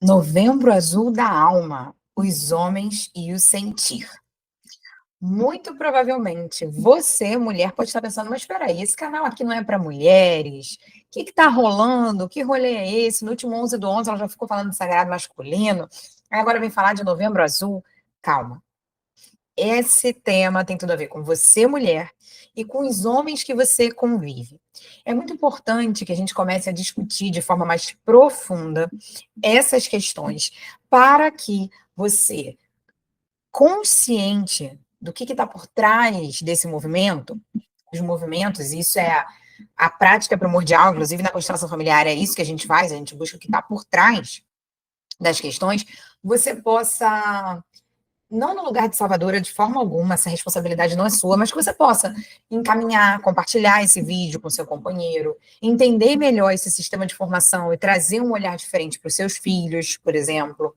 Novembro Azul da Alma, os homens e o sentir. Muito provavelmente você, mulher, pode estar pensando, mas espera aí, esse canal aqui não é para mulheres? O que está rolando? Que rolê é esse? No último 11 do 11 ela já ficou falando de sagrado masculino, agora vem falar de Novembro Azul. Calma, esse tema tem tudo a ver com você, mulher, e com os homens que você convive. É muito importante que a gente comece a discutir de forma mais profunda essas questões, para que você, consciente do que está por trás desse movimento, os movimentos, isso é a prática primordial, inclusive na constelação familiar, é isso que a gente faz, a gente busca o que está por trás das questões, você possa, não no lugar de salvadora de forma alguma, essa responsabilidade não é sua, mas que você possa encaminhar, compartilhar esse vídeo com seu companheiro, entender melhor esse sistema de formação e trazer um olhar diferente para os seus filhos, por exemplo,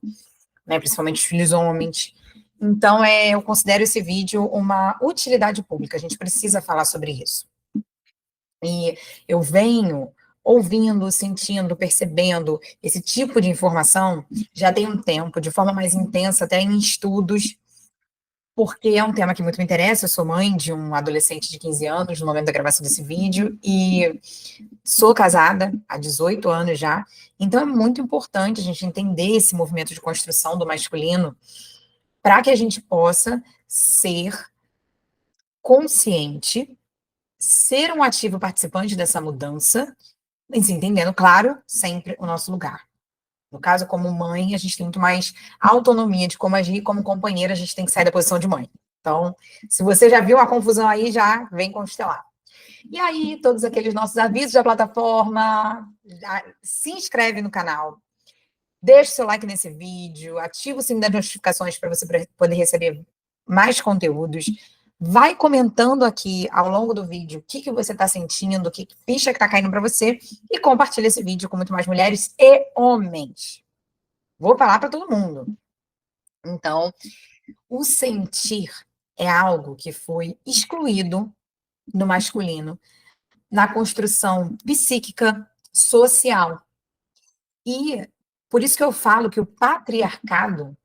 né, principalmente os filhos homens. Então, eu considero esse vídeo uma utilidade pública, a gente precisa falar sobre isso. E eu venho ouvindo, sentindo, percebendo esse tipo de informação já tem um tempo, de forma mais intensa, até em estudos, porque é um tema que muito me interessa. Eu sou mãe de um adolescente de 15 anos no momento da gravação desse vídeo e sou casada há 18 anos já, então é muito importante a gente entender esse movimento de construção do masculino para que a gente possa ser consciente, ser um ativo participante dessa mudança, mas entendendo, claro, sempre o nosso lugar. No caso, como mãe, a gente tem muito mais autonomia de como agir, e como companheira, a gente tem que sair da posição de mãe. Então, se você já viu a confusão aí, já vem constelar. E aí, todos aqueles nossos avisos da plataforma, se inscreve no canal, deixa o seu like nesse vídeo, ativa o sininho das notificações para você poder receber mais conteúdos. Vai comentando aqui ao longo do vídeo o que você está sentindo, que ficha que está caindo para você, e compartilha esse vídeo com muito mais mulheres e homens. Vou falar para todo mundo. Então, o sentir é algo que foi excluído no masculino na construção psíquica, social. E por isso que eu falo que o patriarcado,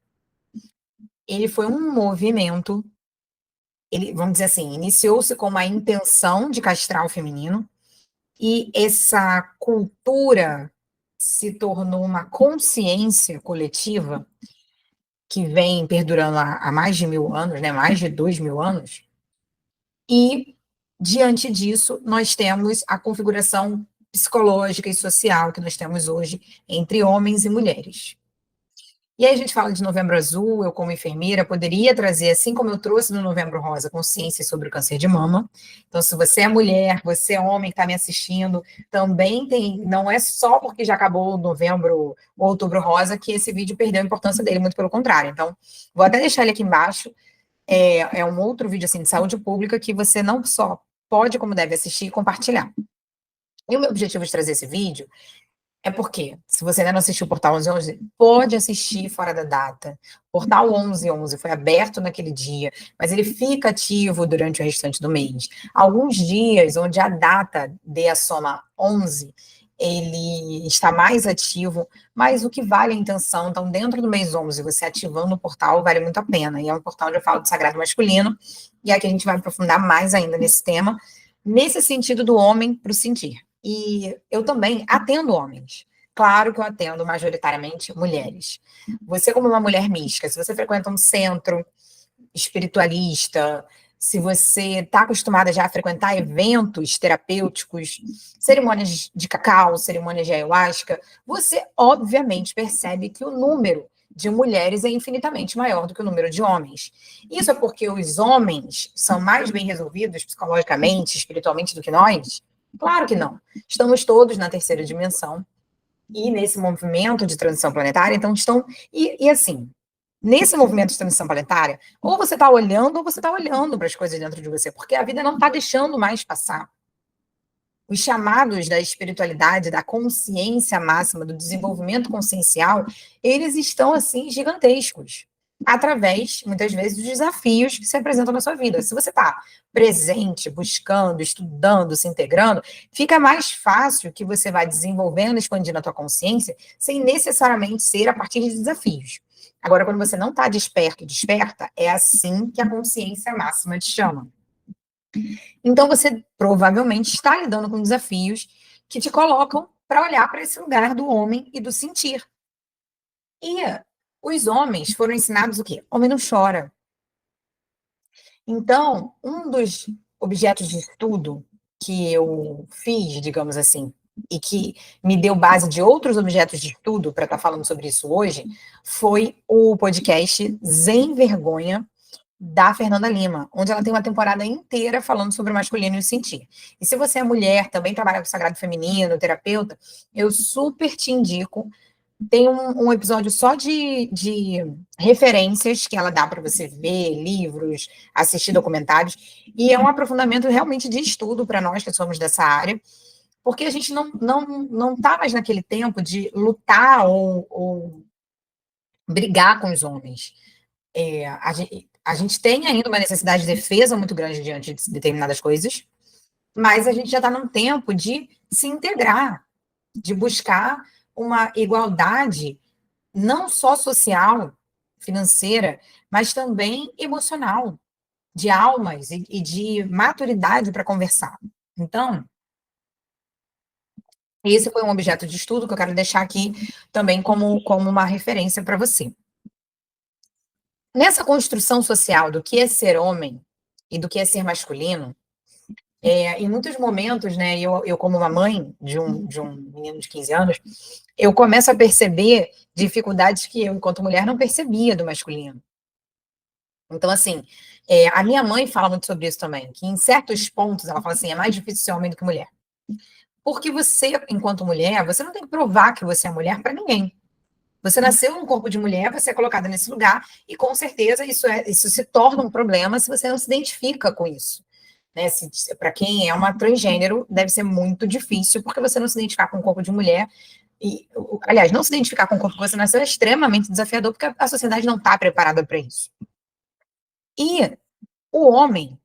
ele foi um movimento, ele, vamos dizer assim, iniciou-se com uma intenção de castrar o feminino, e essa cultura se tornou uma consciência coletiva que vem perdurando há mais de 1000 anos, né, mais de 2000 anos, e diante disso nós temos a configuração psicológica e social que nós temos hoje entre homens e mulheres. E aí a gente fala de Novembro Azul, eu como enfermeira poderia trazer, assim como eu trouxe no Novembro Rosa, consciência sobre o câncer de mama. Então, se você é mulher, você é homem que está me assistindo, também tem, não é só porque já acabou o Novembro ou Outubro Rosa que esse vídeo perdeu a importância dele, muito pelo contrário. Então, vou até deixar ele aqui embaixo, é um outro vídeo assim de saúde pública que você não só pode, como deve assistir e compartilhar. E o meu objetivo de trazer esse vídeo é porque, se você ainda não assistiu o Portal 1111, pode assistir fora da data. O Portal 1111 foi aberto naquele dia, mas ele fica ativo durante o restante do mês. Alguns dias onde a data dê a soma 11, ele está mais ativo, mas o que vale a intenção, então dentro do mês 11, você ativando o portal, vale muito a pena. E é um portal onde eu falo do sagrado masculino, e aqui a gente vai aprofundar mais ainda nesse tema, nesse sentido do homem para o sentir. E eu também atendo homens. Claro que eu atendo majoritariamente mulheres. Você, como uma mulher mística, se você frequenta um centro espiritualista, se você está acostumada já a frequentar eventos terapêuticos, cerimônias de cacau, cerimônias de ayahuasca, você obviamente percebe que o número de mulheres é infinitamente maior do que o número de homens. Isso é porque os homens são mais bem resolvidos psicologicamente, espiritualmente do que nós? Claro que não. Estamos todos na terceira dimensão e nesse movimento de transição planetária, então estão. E assim, nesse movimento de transição planetária, ou você está olhando, ou você está olhando para as coisas dentro de você, porque a vida não está deixando mais passar. Os chamados da espiritualidade, da consciência máxima, do desenvolvimento consciencial, eles estão assim gigantescos. através, muitas vezes, dos desafios que se apresentam na sua vida. Se você está presente, buscando, estudando, se integrando, fica mais fácil que você vá desenvolvendo, expandindo a tua consciência, sem necessariamente ser a partir de desafios. Agora, quando você não está desperto, desperta, é assim que a consciência máxima te chama. Então, você provavelmente está lidando com desafios que te colocam para olhar para esse lugar do homem e do sentir. E os homens foram ensinados o quê? Homem não chora. Então, um dos objetos de estudo que eu fiz, digamos assim, e que me deu base de outros objetos de estudo para estar falando sobre isso hoje, foi o podcast Zen Vergonha, da Fernanda Lima, onde ela tem uma temporada inteira falando sobre o masculino e o sentir. E se você é mulher, também trabalha com sagrado feminino, terapeuta, eu super te indico. Tem um episódio só de referências que ela dá para você ver, livros, assistir documentários, e é um aprofundamento realmente de estudo para nós que somos dessa área, porque a gente não tá mais naquele tempo de lutar ou brigar com os homens. A gente tem ainda uma necessidade de defesa muito grande diante de determinadas coisas, mas a gente já está num tempo de se integrar, de buscar uma igualdade não só social, financeira, mas também emocional, de almas e de maturidade para conversar. Então, esse foi um objeto de estudo que eu quero deixar aqui também como uma referência para você. Nessa construção social do que é ser homem e do que é ser masculino, em muitos momentos, né, eu como uma mãe de um menino de 15 anos, eu começo a perceber dificuldades que eu, enquanto mulher, não percebia do masculino. Então, assim, a minha mãe fala muito sobre isso também, que em certos pontos ela fala assim, é mais difícil ser homem do que mulher. Porque você, enquanto mulher, você não tem que provar que você é mulher para ninguém. Você nasceu num corpo de mulher, você é colocada nesse lugar, e com certeza isso se torna um problema se você não se identifica com isso. Né? Para quem é uma transgênero, deve ser muito difícil, porque você não se identificar com o corpo de mulher. Aliás, não se identificar com o corpo que você nasceu é extremamente desafiador, porque a sociedade não está preparada para isso. E o homem,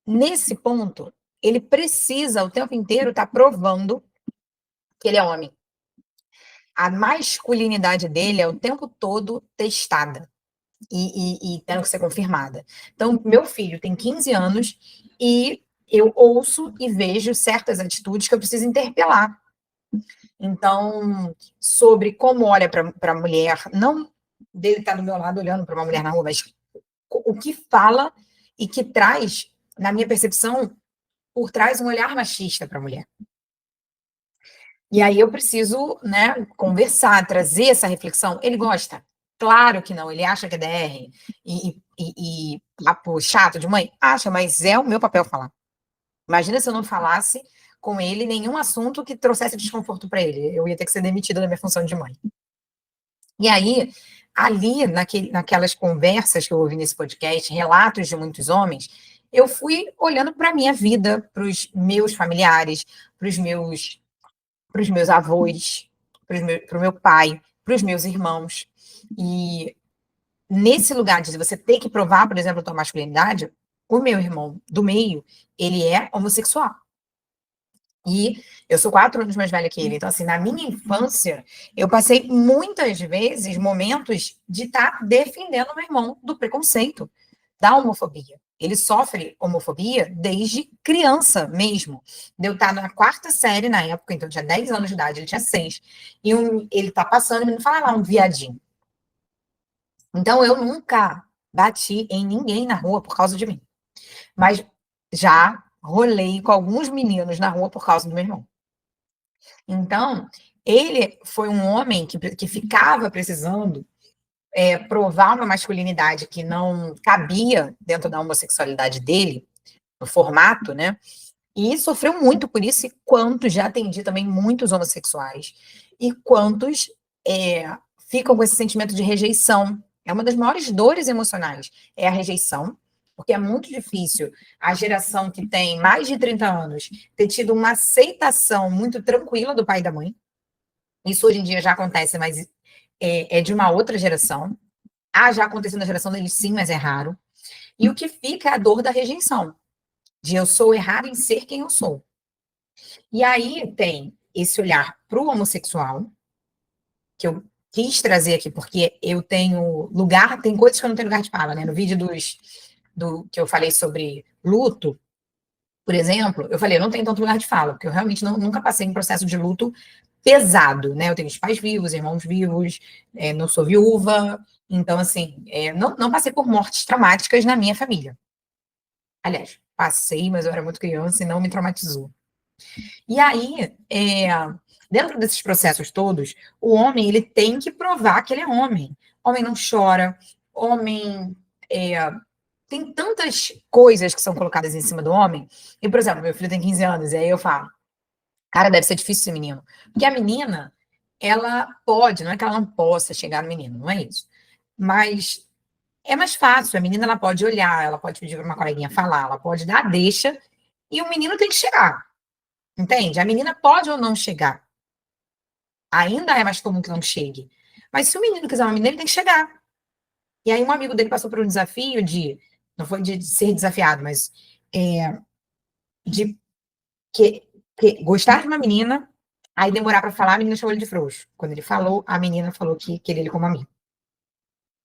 nesse ponto, ele precisa o tempo inteiro estar provando que ele é homem. A masculinidade dele é o tempo todo testada e tendo que ser confirmada. Então, meu filho tem 15 anos e eu ouço e vejo certas atitudes que eu preciso interpelar. Então, sobre como olha para a mulher, não dele estar do meu lado olhando para uma mulher na rua, mas o que fala e que traz, na minha percepção, por trás um olhar machista para a mulher. E aí eu preciso, né, conversar, trazer essa reflexão. Ele gosta? Claro que não, ele acha que é DR e papo chato de mãe? Acha, mas é o meu papel falar. Imagina se eu não falasse com ele nenhum assunto que trouxesse desconforto para ele. Eu ia ter que ser demitida da minha função de mãe. E aí, ali, naquelas conversas que eu ouvi nesse podcast, relatos de muitos homens, eu fui olhando para a minha vida, para os meus familiares, para os meus avós, para o meu pai, para os meus irmãos. E nesse lugar de você ter que provar, por exemplo, a tua masculinidade, o meu irmão do meio, ele é homossexual. E eu sou 4 anos mais velha que ele. Então, assim, na minha infância, eu passei muitas vezes momentos de estar defendendo o meu irmão do preconceito, da homofobia. Ele sofre homofobia desde criança mesmo. Eu estar na 4ª série na época, então eu tinha 10 anos de idade, ele tinha 6. E ele tá passando e me fala lá um viadinho. Então eu nunca bati em ninguém na rua por causa de mim. Mas já rolei com alguns meninos na rua por causa do meu irmão. Então, ele foi um homem que ficava precisando provar uma masculinidade que não cabia dentro da homossexualidade dele, no formato, né? E sofreu muito por isso, e quantos já atendi também muitos homossexuais, e quantos ficam com esse sentimento de rejeição. É uma das maiores dores emocionais, é a rejeição, porque é muito difícil a geração que tem mais de 30 anos ter tido uma aceitação muito tranquila do pai e da mãe. Isso hoje em dia já acontece, mas é de uma outra geração. já acontecendo na geração deles, sim, mas é raro. E o que fica é a dor da rejeição, de eu sou errado em ser quem eu sou. E aí tem esse olhar para o homossexual, que eu quis trazer aqui, porque eu tenho lugar, tem coisas que eu não tenho lugar de fala, né? No vídeo que eu falei sobre luto, por exemplo, eu falei, eu não tenho tanto lugar de fala, porque eu realmente nunca passei em processo de luto pesado, né? Eu tenho os pais vivos, irmãos vivos, não sou viúva, então, assim, não passei por mortes traumáticas na minha família. Aliás, passei, mas eu era muito criança e não me traumatizou. E aí, dentro desses processos todos, o homem ele tem que provar que ele é homem. Homem não chora, homem tem tantas coisas que são colocadas em cima do homem. E, por exemplo, meu filho tem 15 anos, e aí eu falo, cara, deve ser difícil ser menino. Porque a menina, ela pode, não é que ela não possa chegar no menino, não é isso. Mas é mais fácil, a menina ela pode olhar, ela pode pedir para uma coleguinha falar, ela pode dar a deixa, e o menino tem que chegar. Entende? A menina pode ou não chegar. Ainda é mais comum que não chegue. Mas se o menino quiser uma menina, ele tem que chegar. E aí um amigo dele passou por um desafio não foi de ser desafiado, mas de gostar de uma menina, aí demorar para falar, a menina chamou ele de frouxo. Quando ele falou, a menina falou que queria ele como amigo.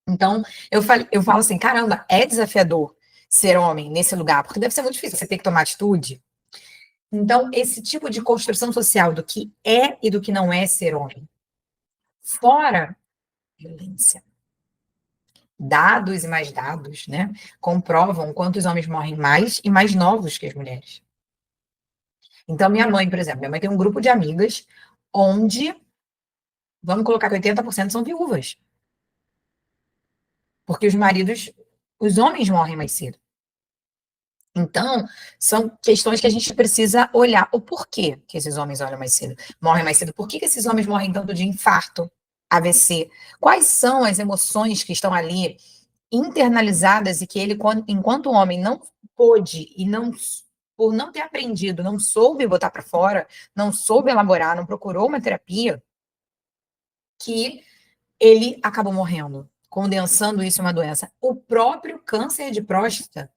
Então, eu falo assim, caramba, é desafiador ser homem nesse lugar, porque deve ser muito difícil você ter que tomar atitude. Então, esse tipo de construção social do que é e do que não é ser homem, fora violência. Dados e mais dados, né, comprovam quantos homens morrem mais e mais novos que as mulheres. Então, minha mãe, por exemplo, minha mãe tem um grupo de amigas onde, vamos colocar que 80% são viúvas. Porque os homens morrem mais cedo. Então, são questões que a gente precisa olhar. O porquê que esses homens morrem mais cedo? Por que esses homens morrem tanto de infarto, AVC? Quais são as emoções que estão ali internalizadas e que ele, enquanto homem, não pôde e não, por não ter aprendido, não soube botar para fora, não soube elaborar, não procurou uma terapia, que ele acabou morrendo, condensando isso em uma doença. O próprio câncer de próstata,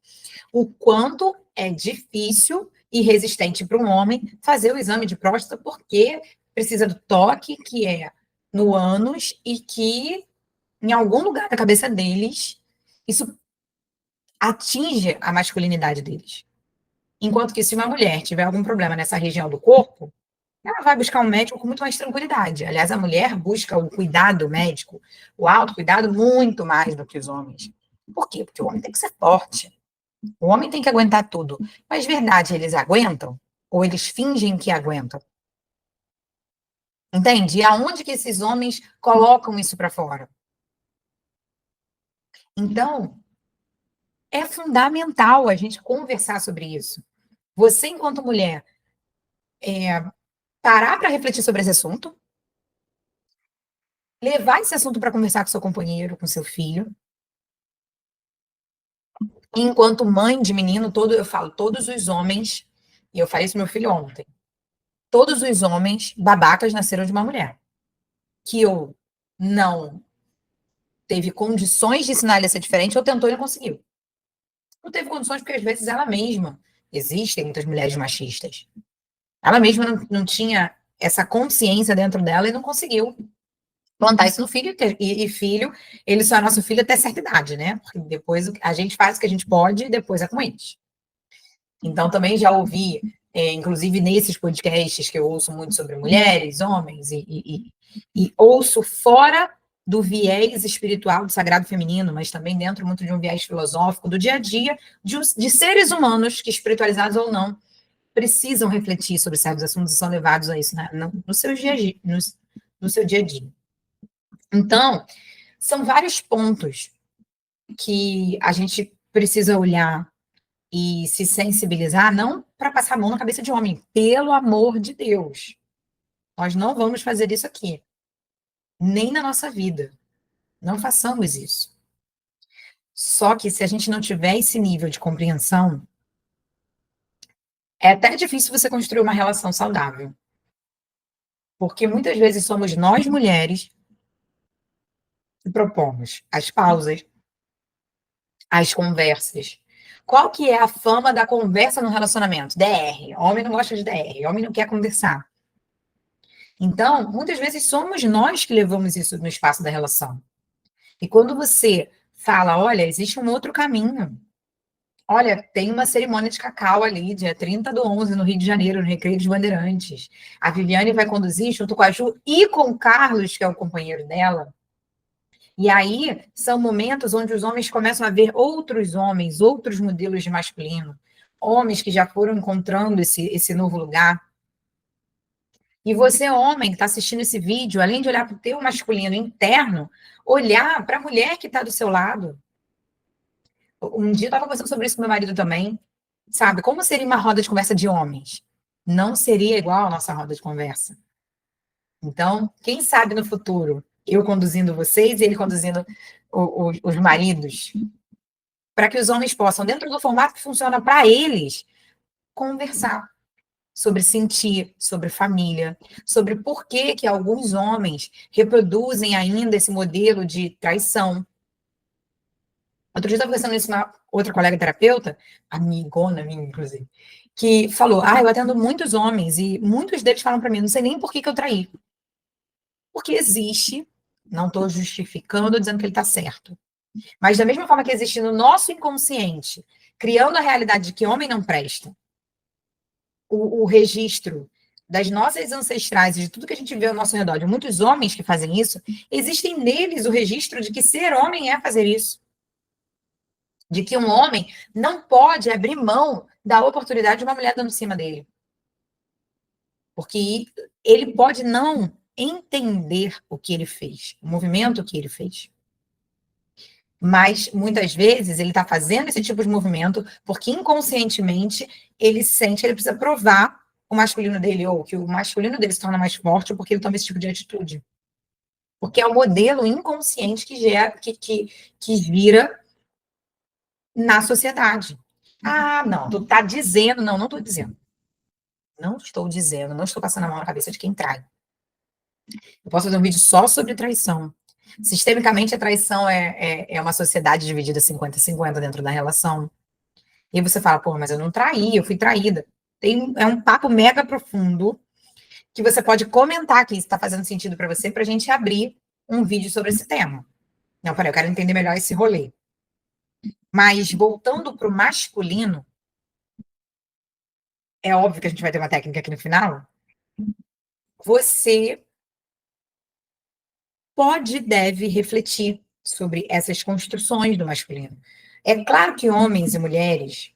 o quanto é difícil e resistente para um homem fazer o exame de próstata, porque precisa do toque, que é no ânus, e que em algum lugar da cabeça deles, isso atinge a masculinidade deles. Enquanto que se uma mulher tiver algum problema nessa região do corpo, ela vai buscar um médico com muito mais tranquilidade. Aliás, a mulher busca o cuidado médico, o autocuidado, muito mais do que os homens. Por quê? Porque o homem tem que ser forte. O homem tem que aguentar tudo. Mas, verdade, eles aguentam? Ou eles fingem que aguentam? Entende? E aonde que esses homens colocam isso para fora? Então, é fundamental a gente conversar sobre isso. Você, enquanto mulher, parar para refletir sobre esse assunto, levar esse assunto para conversar com seu companheiro, com seu filho. E enquanto mãe de menino, eu falo, todos os homens, e eu falei isso pro meu filho ontem, todos os homens babacas nasceram de uma mulher. Que ou não teve condições de ensinar ele a ser diferente, ou tentou e não conseguiu. Não teve condições porque às vezes ela mesma, existem muitas mulheres machistas, ela mesma não tinha essa consciência dentro dela e não conseguiu plantar isso no filho, e filho, ele só é nosso filho até certa idade, né? Porque depois a gente faz o que a gente pode e depois é com eles. Então, também já ouvi, inclusive nesses podcasts que eu ouço muito sobre mulheres, homens, e ouço fora do viés espiritual do sagrado feminino, mas também dentro muito de um viés filosófico do dia a dia, de seres humanos que, espiritualizados ou não, precisam refletir sobre certos assuntos e são levados a isso, né? No seu dia a dia. No seu dia a dia. Então, são vários pontos que a gente precisa olhar e se sensibilizar, não para passar a mão na cabeça de homem, pelo amor de Deus. Nós não vamos fazer isso aqui, nem na nossa vida. Não façamos isso. Só que se a gente não tiver esse nível de compreensão, é até difícil você construir uma relação saudável. Porque muitas vezes somos nós mulheres propomos? As pausas, as conversas. Qual que é a fama da conversa no relacionamento? DR. Homem não gosta de DR, homem não quer conversar. Então, muitas vezes somos nós que levamos isso no espaço da relação. E quando você fala, olha, existe um outro caminho. Olha, tem uma cerimônia de cacau ali, dia 30/11, no Rio de Janeiro, no Recreio dos Bandeirantes. A Viviane vai conduzir junto com a Ju e com o Carlos, que é o companheiro dela. E aí são momentos onde os homens começam a ver outros homens, outros modelos de masculino, homens que já foram encontrando esse novo lugar. E você, homem, que está assistindo esse vídeo, além de olhar para o teu masculino interno, olhar para a mulher que está do seu lado. Um dia eu estava conversando sobre isso com meu marido também. Sabe, como seria uma roda de conversa de homens? Não seria igual a nossa roda de conversa. Então, quem sabe no futuro, eu conduzindo vocês e ele conduzindo os maridos, para que os homens possam, dentro do formato que funciona para eles, conversar sobre sentir, sobre família, sobre por que que alguns homens reproduzem ainda esse modelo de traição. Outro dia eu estava conversando isso com uma outra colega terapeuta, amigona minha, inclusive, que falou: eu atendo muitos homens e muitos deles falam para mim, não sei nem por que eu traí. Porque existe, não estou justificando, dizendo que ele está certo, mas da mesma forma que existe no nosso inconsciente, criando a realidade de que homem não presta, o registro das nossas ancestrais e de tudo que a gente vê ao nosso redor, de muitos homens que fazem isso, existem neles o registro de que ser homem é fazer isso. De que um homem não pode abrir mão da oportunidade de uma mulher dando em cima dele. Porque ele pode não entender o que ele fez, o movimento que ele fez. Mas, muitas vezes, ele está fazendo esse tipo de movimento porque, inconscientemente, ele sente, ele precisa provar o masculino dele, ou que o masculino dele se torna mais forte porque ele toma esse tipo de atitude. Porque é o modelo inconsciente que gera, que vira na sociedade. Não, tu tá dizendo, não estou dizendo. Não estou dizendo, não estou passando a mão na cabeça de quem trai. Eu posso fazer um vídeo só sobre traição. Sistemicamente, a traição é uma sociedade dividida 50-50 dentro da relação. E aí você fala, pô, mas eu não traí, eu fui traída. É um papo mega profundo que você pode comentar aqui se está fazendo sentido para você, para a gente abrir um vídeo sobre esse tema. Não, peraí, eu quero entender melhor esse rolê. Mas voltando para o masculino, é óbvio que a gente vai ter uma técnica aqui no final. Você pode e deve refletir sobre essas construções do masculino. É claro que homens e mulheres,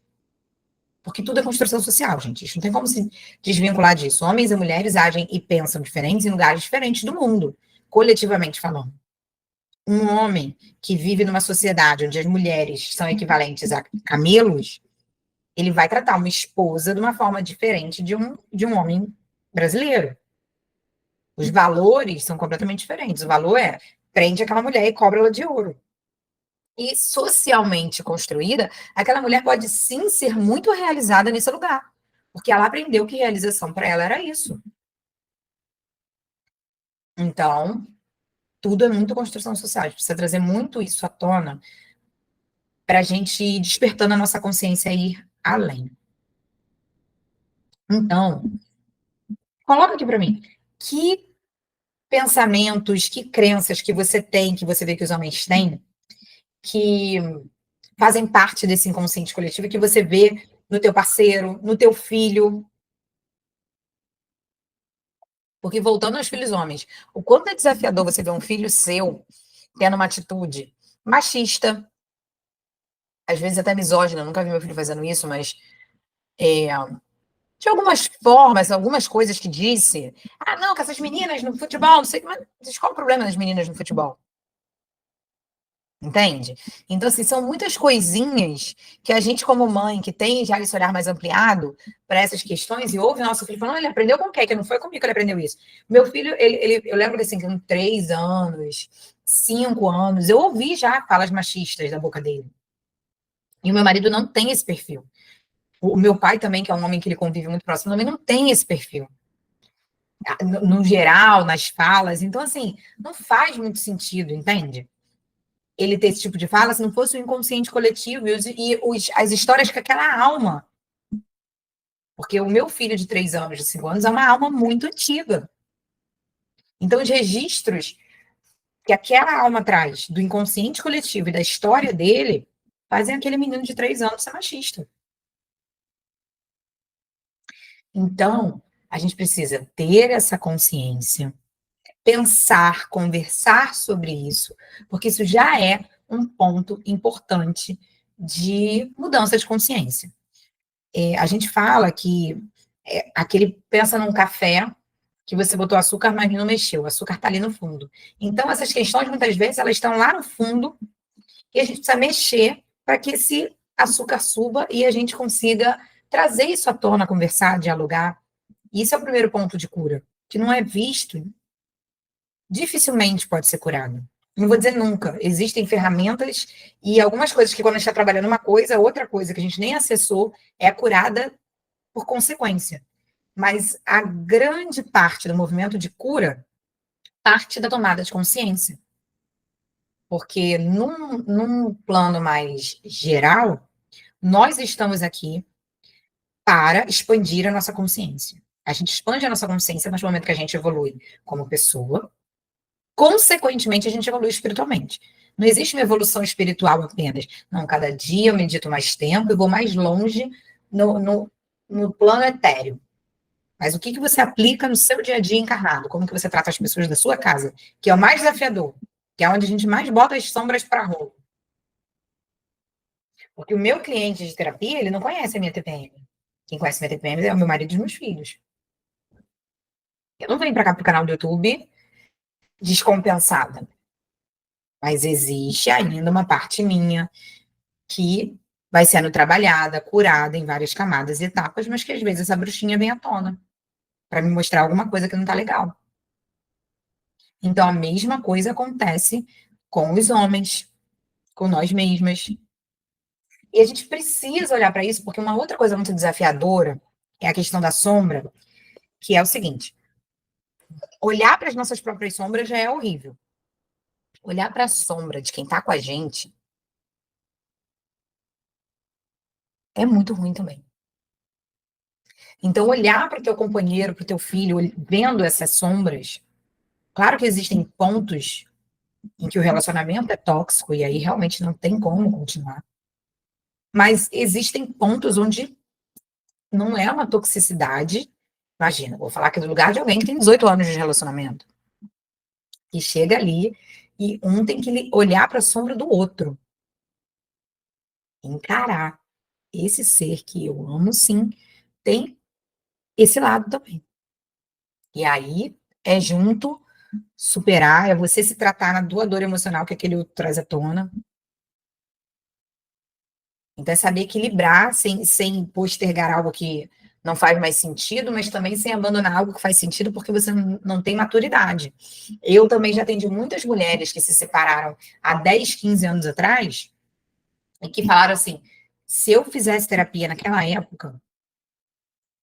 porque tudo é construção social, gente, isso não tem como se desvincular disso. Homens e mulheres agem e pensam diferentes em lugares diferentes do mundo, coletivamente falando. Um homem que vive numa sociedade onde as mulheres são equivalentes a camelos, ele vai tratar uma esposa de uma forma diferente de um homem brasileiro. Os valores são completamente diferentes. O valor é prende aquela mulher e cobra ela de ouro. E socialmente construída, aquela mulher pode sim ser muito realizada nesse lugar, porque ela aprendeu que realização para ela era isso. Então, tudo é muito construção social. A gente precisa trazer muito isso à tona para a gente ir despertando a nossa consciência e ir além. Então, coloca aqui para mim, que pensamentos, que crenças que você tem, que você vê que os homens têm, que fazem parte desse inconsciente coletivo que você vê no teu parceiro, no teu filho. Porque voltando aos filhos homens, o quanto é desafiador você ver um filho seu tendo uma atitude machista, às vezes até misógina, nunca vi meu filho fazendo isso, mas de algumas formas, algumas coisas que disse, não, que essas meninas no futebol, não sei, mas qual o problema das meninas no futebol? Entende? Então, assim, são muitas coisinhas que a gente, como mãe, que tem já esse olhar mais ampliado para essas questões, e ouve nosso filho falando, ele aprendeu com quem? Que não foi comigo que ele aprendeu isso. Meu filho, eu lembro assim, com 3 anos, 5 anos, eu ouvi já falas machistas da boca dele. E o meu marido não tem esse perfil. O meu pai também, que é um homem que ele convive muito próximo, também não tem esse perfil. No geral, nas falas. Então, assim, não faz muito sentido, entende? ele ter esse tipo de fala se não fosse o inconsciente coletivo as histórias que aquela alma. Porque o meu filho de 3 anos, de 5 anos, é uma alma muito antiga. Então, os registros que aquela alma traz do inconsciente coletivo e da história dele fazem aquele menino de 3 anos ser machista. Então, a gente precisa ter essa consciência, pensar, conversar sobre isso, porque isso já é um ponto importante de mudança de consciência. A gente fala que aquele pensa num café que você botou açúcar, mas não mexeu, o açúcar está ali no fundo. Então, essas questões, muitas vezes, elas estão lá no fundo e a gente precisa mexer para que esse açúcar suba e a gente consiga trazer isso à tona, conversar, dialogar. Isso é o primeiro ponto de cura, que não é visto, dificilmente pode ser curado. Não vou dizer nunca. Existem ferramentas e algumas coisas que, quando a gente está trabalhando uma coisa, outra coisa que a gente nem acessou é curada por consequência. Mas a grande parte do movimento de cura parte da tomada de consciência. Porque num plano mais geral, nós estamos aqui para expandir a nossa consciência. A gente expande a nossa consciência no momento que a gente evolui como pessoa, consequentemente, a gente evolui espiritualmente. Não existe uma evolução espiritual apenas. Não, cada dia eu medito mais tempo e vou mais longe no plano etéreo. Mas o que você aplica no seu dia a dia encarnado? Como que você trata as pessoas da sua casa? Que é o mais desafiador. Que é onde a gente mais bota as sombras para rolo. Porque o meu cliente de terapia, ele não conhece a minha TPM. Quem conhece a minha TPM é o meu marido e os meus filhos. Eu não venho para cá pro canal do YouTube descompensada. Mas existe ainda uma parte minha que vai sendo trabalhada, curada em várias camadas e etapas, mas que às vezes essa bruxinha vem à tona para me mostrar alguma coisa que não tá legal. Então a mesma coisa acontece com os homens, com nós mesmas. E a gente precisa olhar para isso, porque uma outra coisa muito desafiadora é a questão da sombra, que é o seguinte: olhar para as nossas próprias sombras já é horrível. Olhar para a sombra de quem está com a gente é muito ruim também. Então, olhar para o teu companheiro, para o teu filho, vendo essas sombras, claro que existem pontos em que o relacionamento é tóxico e aí realmente não tem como continuar. Mas existem pontos onde não é uma toxicidade. Imagina, vou falar aqui do lugar de alguém que tem 18 anos de relacionamento. E chega ali e um tem que olhar para a sombra do outro. Encarar. Esse ser que eu amo, sim, tem esse lado também. E aí é junto, superar, é você se tratar na doadora emocional que aquele outro traz à tona. Então é saber equilibrar sem postergar algo que não faz mais sentido, mas também sem abandonar algo que faz sentido porque você não tem maturidade. Eu também já atendi muitas mulheres que se separaram há 10, 15 anos atrás e que falaram assim: se eu fizesse terapia naquela época,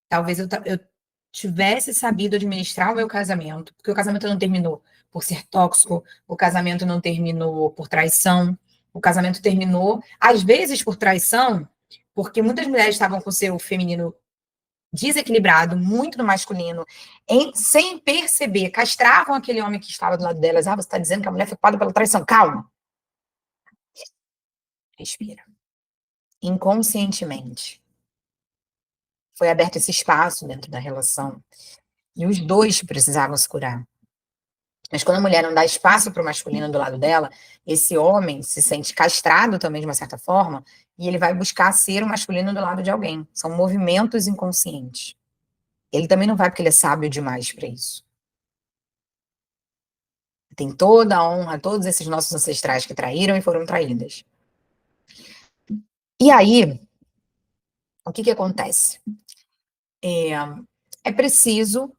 talvez eu tivesse sabido administrar o meu casamento, porque o casamento não terminou por ser tóxico, o casamento não terminou por traição, o casamento terminou, às vezes, por traição, porque muitas mulheres estavam com o seu feminino desequilibrado, muito no masculino, sem perceber, castravam aquele homem que estava do lado delas. Ah, você está dizendo que a mulher foi culpada pela traição. Calma. Respira. Inconscientemente. Foi aberto esse espaço dentro da relação. E os dois precisavam se curar. Mas quando a mulher não dá espaço para o masculino do lado dela, esse homem se sente castrado também, de uma certa forma, e ele vai buscar ser o masculino do lado de alguém. São movimentos inconscientes. Ele também não vai porque ele é sábio demais para isso. Tem toda a honra a todos esses nossos ancestrais que traíram e foram traídas. E aí, o que acontece? É preciso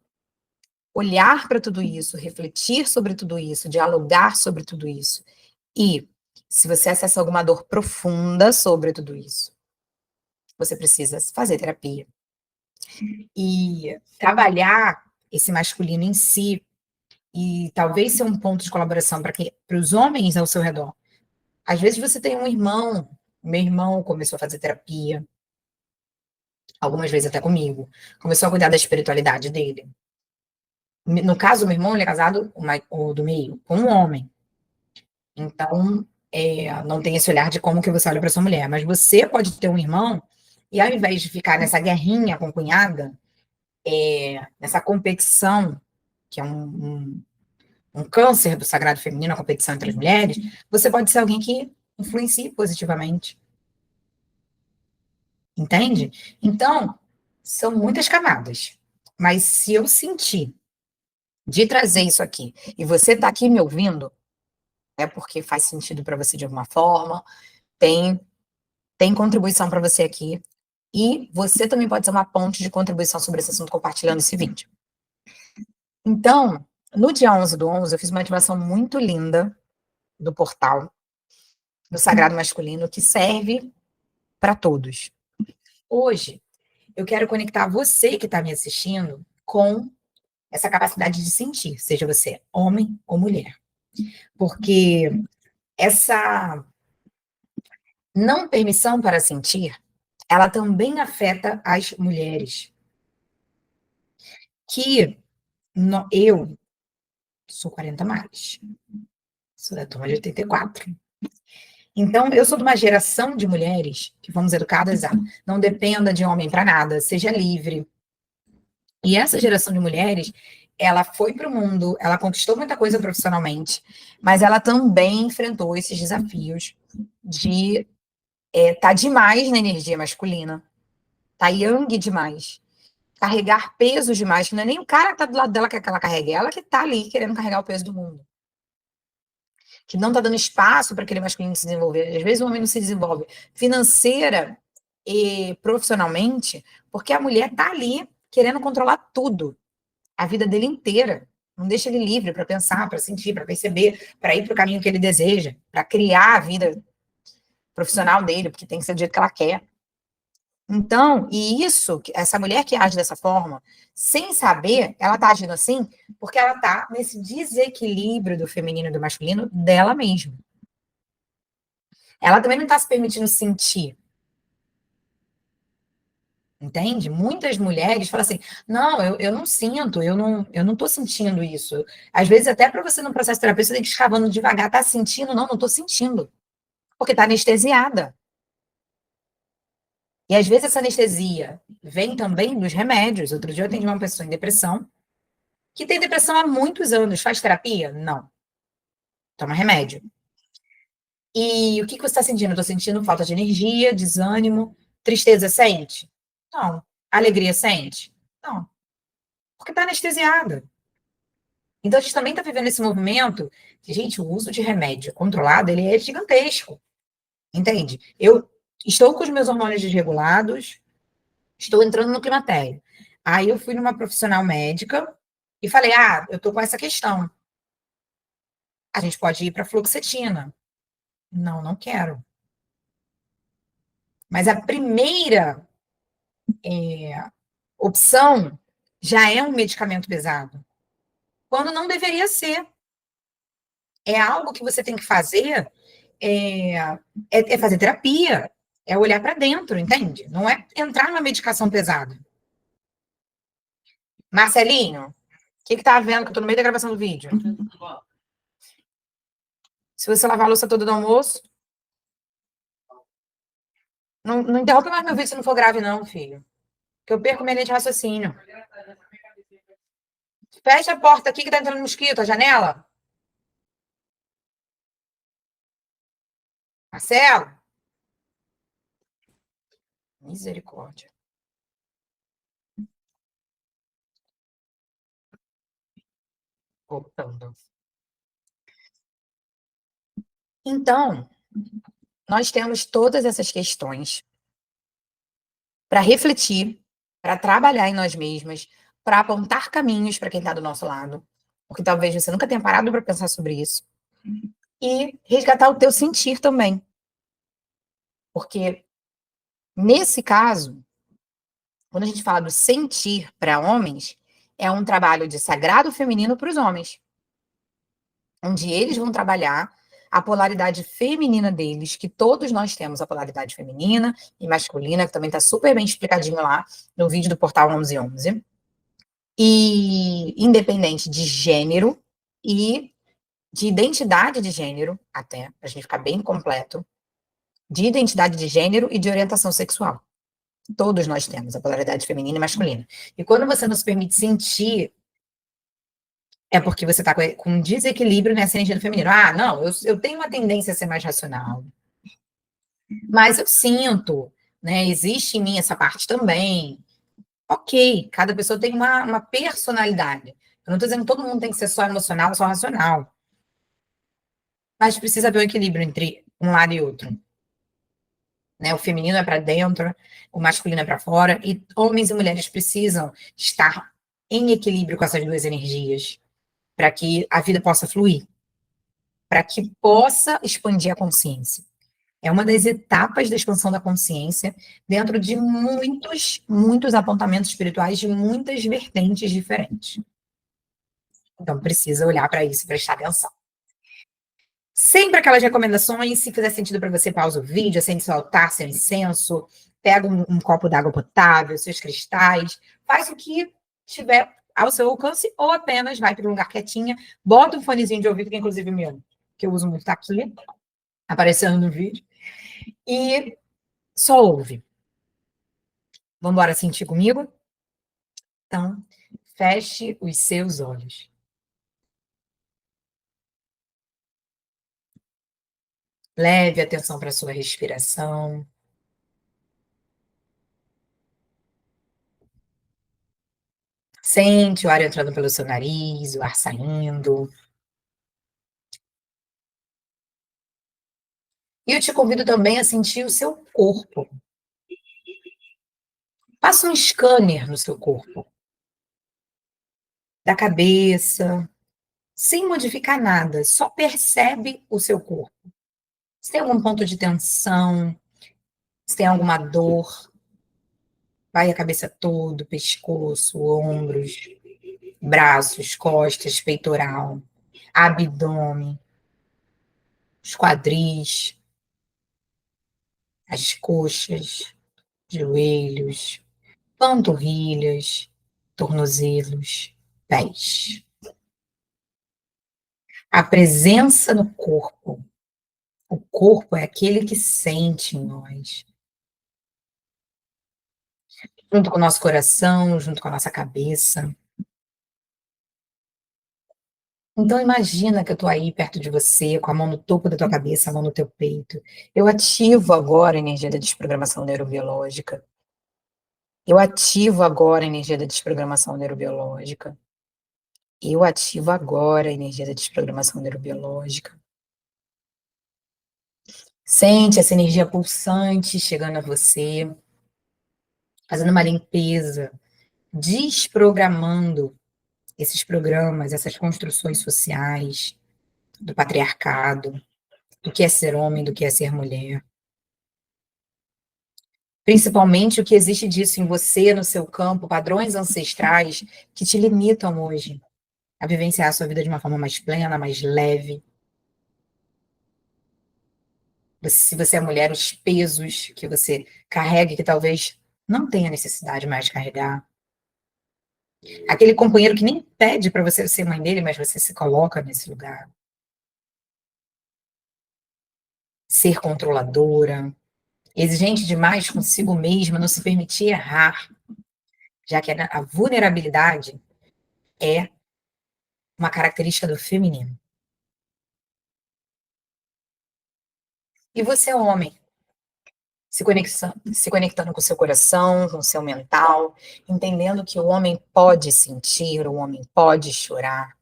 olhar para tudo isso, refletir sobre tudo isso, dialogar sobre tudo isso. E, se você acessa alguma dor profunda sobre tudo isso, você precisa fazer terapia. E trabalhar esse masculino em si, e talvez ser um ponto de colaboração para os homens ao seu redor. Às vezes você tem um irmão, meu irmão começou a fazer terapia, algumas vezes até comigo, começou a cuidar da espiritualidade dele. No caso, meu irmão, ele é casado, o do meio, com um homem. Então, não tem esse olhar de como que você olha para sua mulher. Mas você pode ter um irmão e ao invés de ficar nessa guerrinha com cunhada, nessa competição, que é um câncer do sagrado feminino, a competição entre as mulheres, você pode ser alguém que influencie positivamente. Entende? Então, são muitas camadas. Mas se eu sentir de trazer isso aqui, e você está aqui me ouvindo, é porque faz sentido para você de alguma forma, tem, tem contribuição para você aqui, e você também pode ser uma ponte de contribuição sobre esse assunto compartilhando esse vídeo. Então, no dia 11/11, eu fiz uma ativação muito linda do portal do Sagrado Masculino, que serve para todos. Hoje, eu quero conectar você que está me assistindo com essa capacidade de sentir, seja você homem ou mulher. Porque essa não permissão para sentir, ela também afeta as mulheres. Que eu sou 40 mais, sou da turma de 84. Então, eu sou de uma geração de mulheres que fomos educadas a não dependa de homem para nada, seja livre. E essa geração de mulheres, ela foi para o mundo, ela conquistou muita coisa profissionalmente, mas ela também enfrentou esses desafios de tá demais na energia masculina, tá yang demais, carregar pesos demais, que não é nem o cara que tá do lado dela que ela carregue, ela que tá ali querendo carregar o peso do mundo. Que não tá dando espaço para aquele masculino se desenvolver. Às vezes o homem não se desenvolve financeira e profissionalmente, porque a mulher tá ali querendo controlar tudo, a vida dele inteira. Não deixa ele livre para pensar, para sentir, para perceber, para ir para o caminho que ele deseja, para criar a vida profissional dele, porque tem que ser do jeito que ela quer. Então, e isso, essa mulher que age dessa forma, sem saber, ela tá agindo assim, porque ela tá nesse desequilíbrio do feminino e do masculino dela mesma. Ela também não tá se permitindo sentir. Entende? Muitas mulheres falam assim: não, eu não sinto, eu não tô sentindo isso. Às vezes, até para você no processo terapêutico, você tem que ir escavando devagar, tá sentindo? Não, não tô sentindo. Porque tá anestesiada. E às vezes essa anestesia vem também dos remédios. Outro dia eu atendi uma pessoa em depressão, que tem depressão há muitos anos. Faz terapia? Não. Toma remédio. E o que você está sentindo? Estou sentindo falta de energia, desânimo, tristeza sente? Não. Alegria sente? Não. Porque está anestesiada. Então a gente também está vivendo esse movimento que, gente, o uso de remédio controlado, ele é gigantesco. Entende? Eu estou com os meus hormônios desregulados, estou entrando no climatério. Aí eu fui numa profissional médica e falei: eu tô com essa questão. A gente pode ir para fluoxetina. Não, não quero. Mas a primeira opção já é um medicamento pesado, quando não deveria ser. É algo que você tem que fazer, é fazer terapia, é olhar para dentro, entende? Não é entrar numa medicação pesada. Marcelinho, o que tá vendo que eu tô no meio da gravação do vídeo? Se você lavar a louça toda do almoço, não interrompe mais meu vídeo se não for grave, não, filho. Que eu perco minha linha de raciocínio. Fecha a porta aqui que tá entrando mosquito, a janela. Marcelo? Misericórdia. Voltando. Então, nós temos todas essas questões para refletir, para trabalhar em nós mesmas, para apontar caminhos para quem está do nosso lado, porque talvez você nunca tenha parado para pensar sobre isso, e resgatar o teu sentir também. Porque, nesse caso, quando a gente fala do sentir para homens, é um trabalho de sagrado feminino para os homens, onde eles vão trabalhar a polaridade feminina deles, que todos nós temos a polaridade feminina e masculina, que também está super bem explicadinho lá no vídeo do Portal 1111. E independente de gênero e de identidade de gênero, até, para a gente ficar bem completo, de identidade de gênero e de orientação sexual. Todos nós temos a polaridade feminina e masculina. E quando você não se permite sentir, é porque você está com um desequilíbrio nessa energia do feminino. Ah, não, eu tenho uma tendência a ser mais racional, mas eu sinto, né? Existe em mim essa parte também. Ok, cada pessoa tem uma personalidade. Eu não estou dizendo que todo mundo tem que ser só emocional, só racional. Mas precisa haver um equilíbrio entre um lado e outro. Né? O feminino é para dentro, o masculino é para fora, e homens e mulheres precisam estar em equilíbrio com essas duas energias, para que a vida possa fluir, para que possa expandir a consciência. É uma das etapas da expansão da consciência dentro de muitos, muitos apontamentos espirituais de muitas vertentes diferentes. Então, precisa olhar para isso e prestar atenção. Sempre aquelas recomendações, se fizer sentido para você, pausa o vídeo, acende seu altar, seu incenso, pega um copo d'água potável, seus cristais, faz o que tiver ao seu alcance, ou apenas vai para um lugar quietinha, bota um fonezinho de ouvido, que inclusive meu, que eu uso muito, tá aqui, aparecendo no vídeo, e só ouve. Vamos embora sentir comigo? Então, feche os seus olhos. Leve atenção para a sua respiração. Sente o ar entrando pelo seu nariz, o ar saindo. E eu te convido também a sentir o seu corpo. Passa um scanner no seu corpo. Da cabeça, sem modificar nada. Só percebe o seu corpo. Se tem algum ponto de tensão, se tem alguma dor, vai a cabeça toda, pescoço, ombros, braços, costas, peitoral, abdômen, os quadris, as coxas, joelhos, panturrilhas, tornozelos, pés. A presença no corpo. O corpo é aquele que sente em nós. Junto com o nosso coração, junto com a nossa cabeça. Então imagina que eu estou aí perto de você, com a mão no topo da tua cabeça, a mão no teu peito. Eu ativo agora a energia da desprogramação neurobiológica. Eu ativo agora a energia da desprogramação neurobiológica. Eu ativo agora a energia da desprogramação neurobiológica. Sente essa energia pulsante chegando a você, fazendo uma limpeza, desprogramando esses programas, essas construções sociais do patriarcado, do que é ser homem, do que é ser mulher. Principalmente o que existe disso em você, no seu campo, padrões ancestrais que te limitam hoje a vivenciar a sua vida de uma forma mais plena, mais leve. Se você é mulher, os pesos que você carrega e que talvez não tenha necessidade mais de carregar. Aquele companheiro que nem pede para você ser mãe dele, mas você se coloca nesse lugar. Ser controladora, exigente demais consigo mesma, não se permitir errar, já que a vulnerabilidade é uma característica do feminino. E você é homem, se conectando com o seu coração, com o seu mental, entendendo que o homem pode sentir, o homem pode chorar.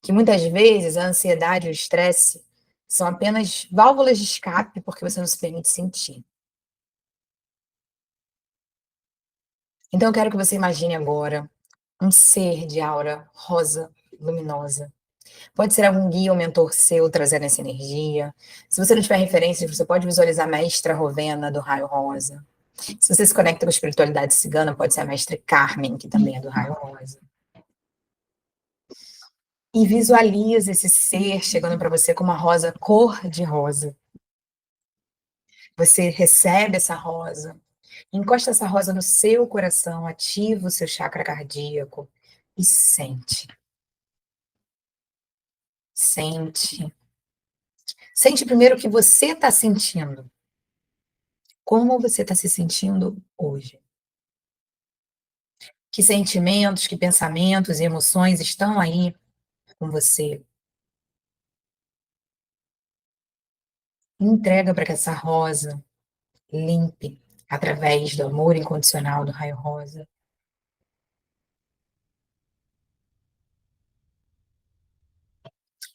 Que muitas vezes a ansiedade e o estresse são apenas válvulas de escape porque você não se permite sentir. Então eu quero que você imagine agora um ser de aura rosa, luminosa. Pode ser algum guia ou mentor seu trazendo essa energia. Se você não tiver referências, você pode visualizar a Mestra Rovena do Raio Rosa. Se você se conecta com a espiritualidade cigana, pode ser a Mestre Carmen, que também é do Raio Rosa. e visualiza esse ser chegando para você com uma rosa cor de rosa. Você recebe essa rosa, encosta essa rosa no seu coração, ativa o seu chakra cardíaco e sente. Sente. Sente primeiro o que você está sentindo. Como você está se sentindo hoje? Que sentimentos, que pensamentos e emoções estão aí com você? Entrega para que essa rosa limpe através do amor incondicional do raio rosa.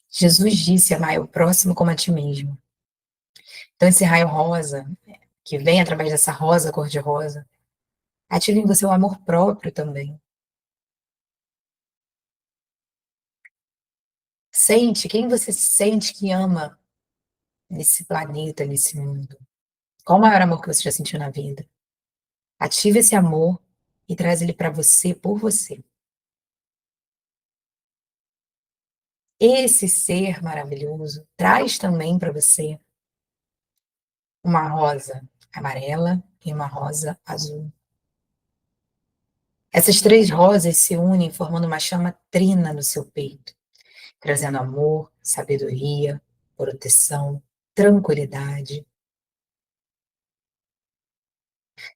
Jesus disse: amai o próximo como a ti mesmo. Então, esse raio rosa, que vem através dessa rosa cor-de-rosa, ativa em você o amor próprio também. Sente quem você sente que ama nesse planeta, nesse mundo. Qual o maior amor que você já sentiu na vida? Ative esse amor e traz ele para você por você. Esse ser maravilhoso traz também para você uma rosa amarela e uma rosa azul. Essas três rosas se unem formando uma chama trina no seu peito, trazendo amor, sabedoria, proteção, tranquilidade.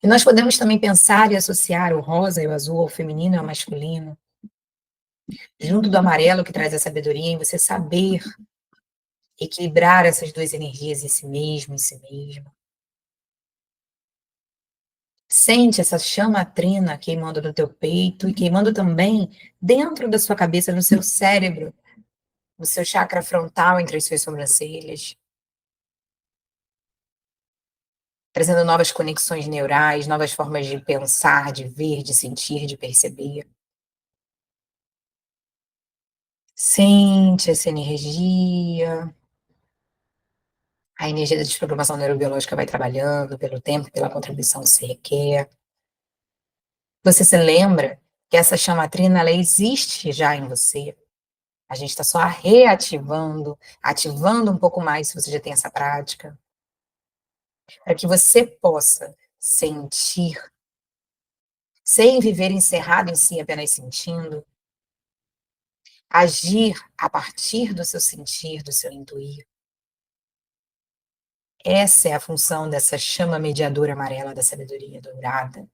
E nós podemos também pensar e associar o rosa e o azul ao feminino e ao masculino, junto do amarelo que traz a sabedoria em você saber equilibrar essas duas energias em si mesmo, em si mesma. Sente essa chama trina queimando no teu peito e queimando também dentro da sua cabeça, no seu cérebro, no seu chakra frontal entre as suas sobrancelhas, trazendo novas conexões neurais, novas formas de pensar, de ver, de sentir, de perceber. Sente essa energia. A energia da desprogramação neurobiológica vai trabalhando pelo tempo, pela contribuição que se requer. Você se lembra que essa chamatrina, ela existe já em você. A gente está só reativando, ativando um pouco mais, se você já tem essa prática, para que você possa sentir, sem viver encerrado em si, apenas sentindo, agir a partir do seu sentir, do seu intuir. Essa é a função dessa chama mediadora amarela da sabedoria dourada.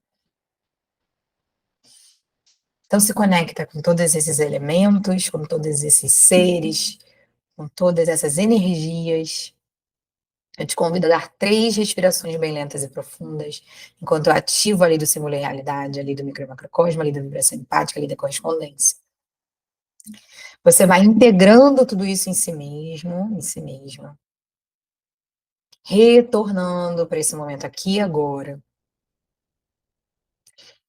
Então se conecta com todos esses elementos, com todos esses seres, com todas essas energias. Eu te convido a dar 3 respirações bem lentas e profundas, enquanto eu ativo a lei do símbolo e realidade, a lei do micro e macrocosmo, a lei da vibração empática, a lei da correspondência. Você vai integrando tudo isso em si mesmo, em si mesma, retornando para esse momento aqui e agora.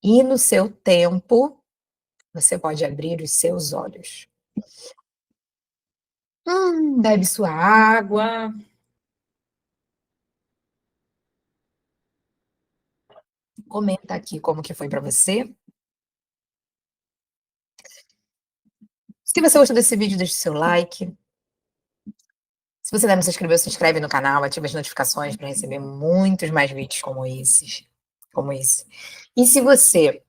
E no seu tempo, você pode abrir os seus olhos. Bebe sua água. Comenta aqui como que foi para você. Se você gostou desse vídeo, deixe seu like. Se você ainda não se inscreveu, se inscreve no canal, ativa as notificações para receber muitos mais vídeos como esses, como esse. E se você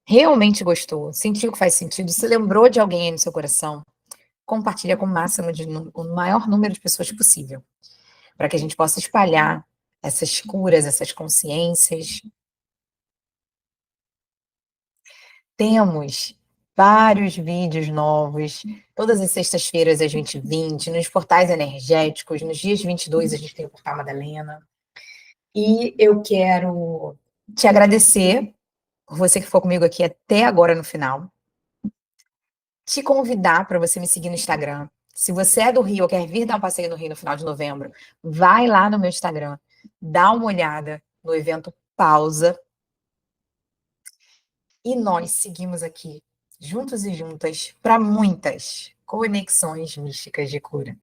realmente gostou, sentiu que faz sentido, se lembrou de alguém aí no seu coração, compartilha com o maior número de pessoas possível, para que a gente possa espalhar essas curas, essas consciências. Temos vários vídeos novos, todas as sextas-feiras às 20h20, nos portais energéticos, nos dias 22 a gente tem o Portal Madalena. E eu quero te agradecer por você que ficou comigo aqui até agora no final. Te convidar para você me seguir no Instagram. Se você é do Rio ou quer vir dar um passeio no Rio no final de novembro, vai lá no meu Instagram, dá uma olhada no evento Pausa. E nós seguimos aqui, juntos e juntas, para muitas conexões místicas de cura.